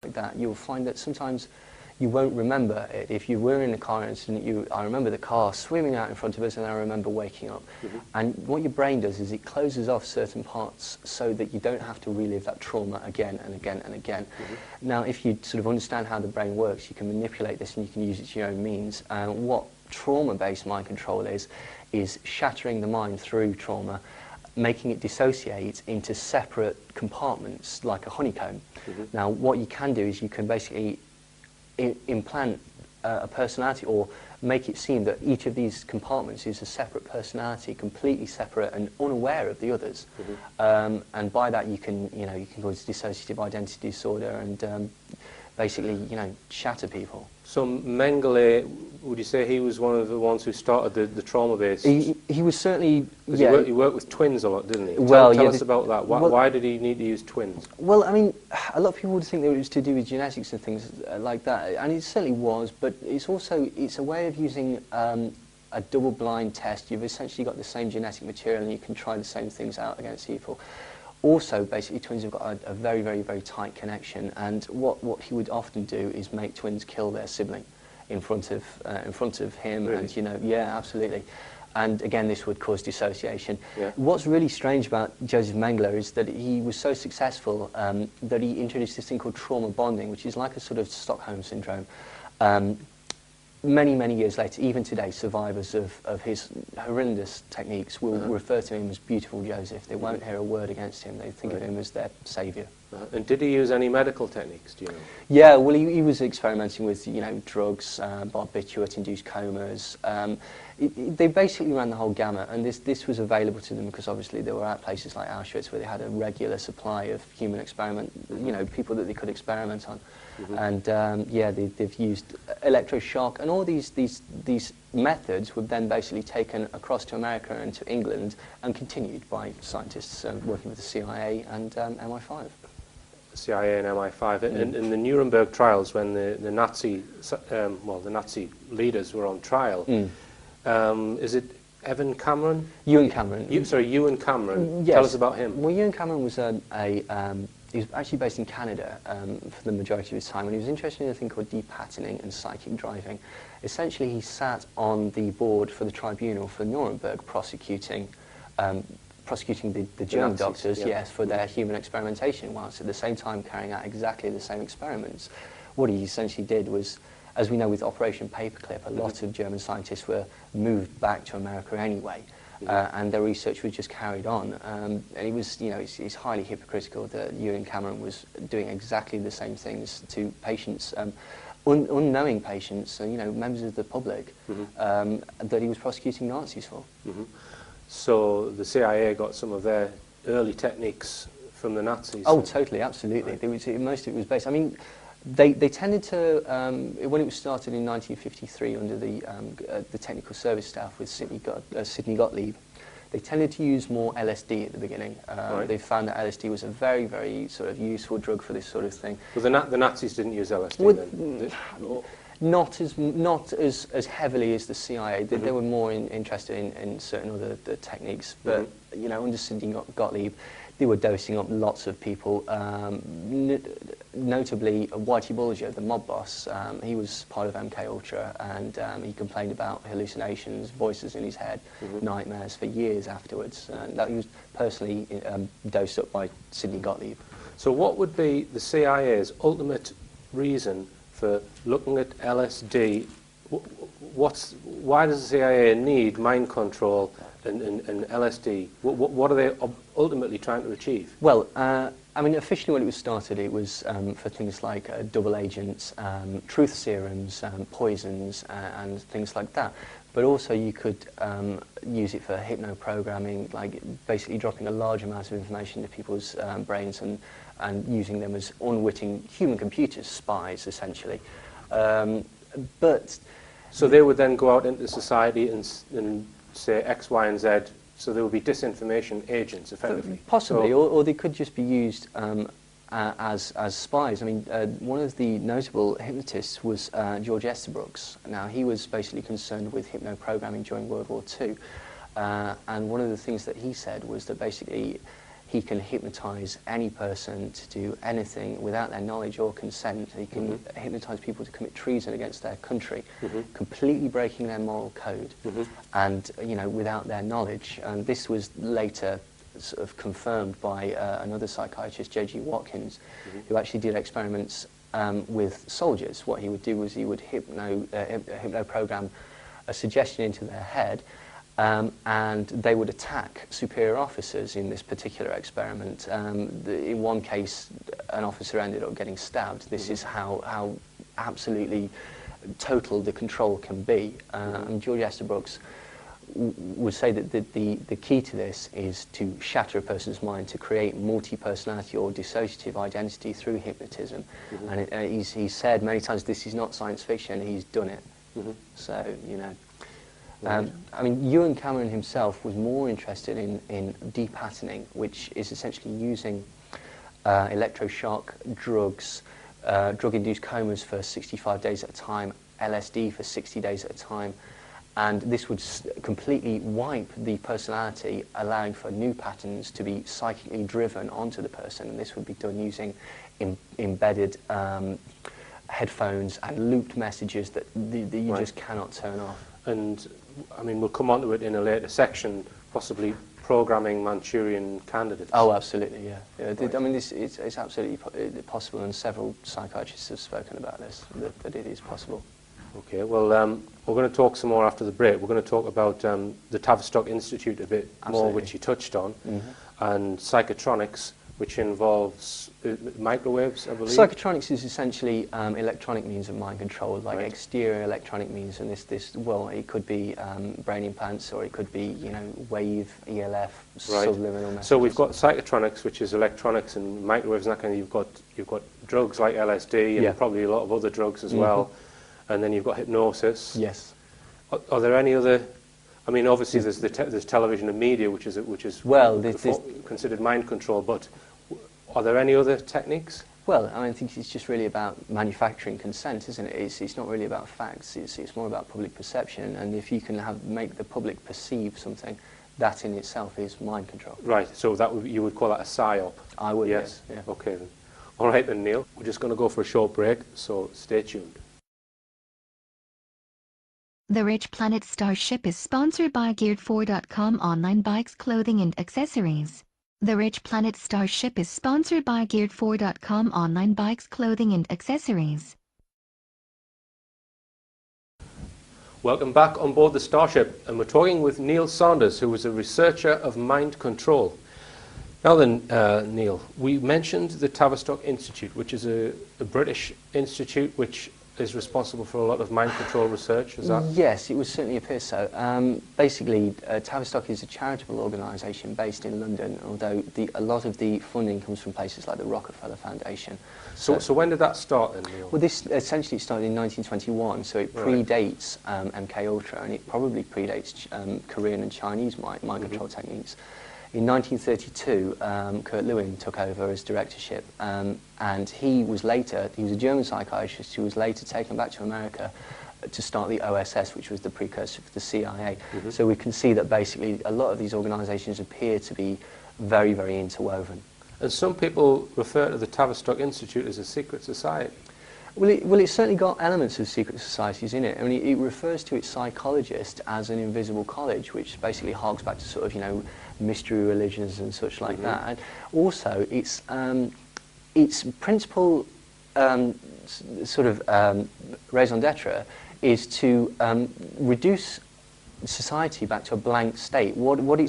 like that, you'll find that sometimes you won't remember it. If you were in a car accident, I remember the car swimming out in front of us, and I remember waking up. And what your brain does is it closes off certain parts so that you don't have to relive that trauma again and again and again. Now, if you sort of understand how the brain works, you can manipulate this and you can use it to your own means. What trauma-based mind control is shattering the mind through trauma, making it dissociate into separate compartments like a honeycomb. Now, what you can do is you can basically implant a personality, or make it seem that each of these compartments is a separate personality, completely separate and unaware of the others. And by that you can cause dissociative identity disorder and basically, shatter people. So Mengele, would you say he was one of the ones who started the trauma-based? He was certainly, he worked with twins a lot, didn't he? Well, tell us about that. Why did he need to use twins? Well, I mean, a lot of people would think that it was to do with genetics and things like that, and it certainly was, but it's a way of using a double-blind test. You've essentially got the same genetic material and you can try the same things out against people. Also, basically, twins have got a very, very, very tight connection, and what he would often do is make twins kill their sibling in front of him. Really? And yeah, absolutely. And again, this would cause dissociation. Yeah. What's really strange about Joseph Mengele is that he was so successful that he introduced this thing called trauma bonding, which is like a sort of Stockholm syndrome. Many, many years later, even today, survivors of his horrendous techniques will refer to him as Beautiful Joseph. They won't hear a word against him. They think of him as their saviour. And did he use any medical techniques, do you know? Yeah, well, he was experimenting with, drugs, barbiturate-induced comas. They basically ran the whole gamut, and this was available to them because obviously they were at places like Auschwitz where they had a regular supply of human experiment, people that they could experiment on. And they've used electroshock, and all these methods were then basically taken across to America and to England and continued by scientists working with the CIA and MI5. CIA and MI5, and in the Nuremberg trials, when the Nazi leaders were on trial, is it Ewan Cameron? Ewan Cameron. Ewan Cameron. Yes. Tell us about him. Well, Ewan Cameron was he was actually based in Canada for the majority of his time, and he was interested in a thing called de-patterning and psychic driving. Essentially, he sat on the board for the tribunal for Nuremberg, prosecuting the German Nazis, doctors, yeah. yes, for their human experimentation, whilst at the same time carrying out exactly the same experiments. What he essentially did was, as we know with Operation Paperclip, a lot of German scientists were moved back to America anyway, and their research was just carried on. And it was, it's highly hypocritical that Ewan Cameron was doing exactly the same things to patients, unknowing patients, members of the public, that he was prosecuting Nazis for. So the CIA got some of their early techniques from the Nazis. Oh, totally, absolutely. Right. Most of it was based. I mean, they tended to, when it was started in 1953 under the technical service staff with Sidney Gottlieb, they tended to use more LSD at the beginning. Right. They found that LSD was a very, very sort of useful drug for this sort of thing. Well, the Nazis didn't use LSD then? Not as heavily as the CIA. They were more interested in certain other techniques. But under Sidney Gottlieb, they were dosing up lots of people. Notably, Whitey Bulger, the mob boss, he was part of MK Ultra, and he complained about hallucinations, voices in his head, nightmares for years afterwards. That he was personally dosed up by Sidney Gottlieb. So, what would be the CIA's ultimate reason for looking at LSD? Why does the CIA need mind control and LSD? What are they ultimately trying to achieve? Well, I mean, officially when it was started, it was for things like double agents, truth serums, poisons, and things like that. But also you could use it for hypno-programming, like basically dropping a large amount of information into people's brains and using them as unwitting human computers, spies, essentially. So they would then go out into society and say X, Y, and Z, so there would be disinformation agents, effectively. Possibly, or they could just be used as spies. I mean, one of the notable hypnotists was George Estabrooks. Now, he was basically concerned with hypno-programming during World War II, and one of the things that he said was that basically he can hypnotize any person to do anything without their knowledge or consent. He can hypnotize people to commit treason against their country, completely breaking their moral code, and without their knowledge. And this was later sort of confirmed by another psychiatrist, J.G. Watkins, who actually did experiments with soldiers. What he would do was he would hypno-program a suggestion into their head, and they would attack superior officers in this particular experiment. In one case, an officer ended up getting stabbed. This is how absolutely total the control can be. And George Estabrooks would say that the key to this is to shatter a person's mind, to create multi-personality or dissociative identity through hypnotism. And he's said many times, this is not science fiction, he's done it. So, I mean, Ewan Cameron himself was more interested in depatterning, which is essentially using electroshock drugs, drug-induced comas for 65 days at a time, LSD for 60 days at a time, and this would completely wipe the personality, allowing for new patterns to be psychically driven onto the person, and this would be done using embedded headphones and looped messages that you just cannot turn off. And I mean, we'll come on to it in a later section, possibly programming Manchurian candidates. Oh, absolutely, yeah. Right. I mean, it's absolutely possible, and several psychiatrists have spoken about this, that it is possible. Okay, well, we're going to talk some more after the break. We're going to talk about the Tavistock Institute a bit more, which you touched on, and psychotronics, which involves microwaves, I believe. Psychotronics is essentially electronic means of mind control, like exterior electronic means, and well, it could be brain implants, or it could be, wave, ELF, subliminal messages. So we've got psychotronics, which is electronics and microwaves, and that kind of. You've got drugs like LSD and probably a lot of other drugs as well, and then you've got hypnosis. Yes. Are there any other? I mean, obviously there's television and media, which is considered mind control, but are there any other techniques? Well, I mean, I think it's just really about manufacturing consent, isn't it? It's not really about facts. It's more about public perception, and if you can make the public perceive something, that in itself is mind control. Right. So you would call that a psyop. I would. Yes. Yeah. Okay then. All right then, Neil. We're just going to go for a short break, so stay tuned. The Rich Planet Starship is sponsored by Geared4.com online bikes, clothing and accessories. The Rich Planet Starship is sponsored by Geared4.com online bikes, clothing and accessories. Welcome back on board the Starship, and we're talking with Neil Sanders, who is a researcher of mind control. Now then, Neil, we mentioned the Tavistock Institute, which is a British institute which is responsible for a lot of mind control research, is that? Yes, it would certainly appear so. Basically, Tavistock is a charitable organisation based in London, although a lot of the funding comes from places like the Rockefeller Foundation. So when did that start then, Neil? Well, this essentially started in 1921, so it predates MK Ultra, and it probably predates Korean and Chinese mind control techniques. In 1932, Kurt Lewin took over as directorship, and he was a German psychiatrist who was later taken back to America to start the OSS, which was the precursor for the CIA. So we can see that basically a lot of these organisations appear to be very, very interwoven. And some people refer to the Tavistock Institute as a secret society. Well, it's certainly got elements of secret societies in it. I mean, it refers to its psychologist as an invisible college, which basically harks back to sort of, mystery religions and such like that. And also, its principal sort of raison d'etre is to reduce society back to a blank state. What it's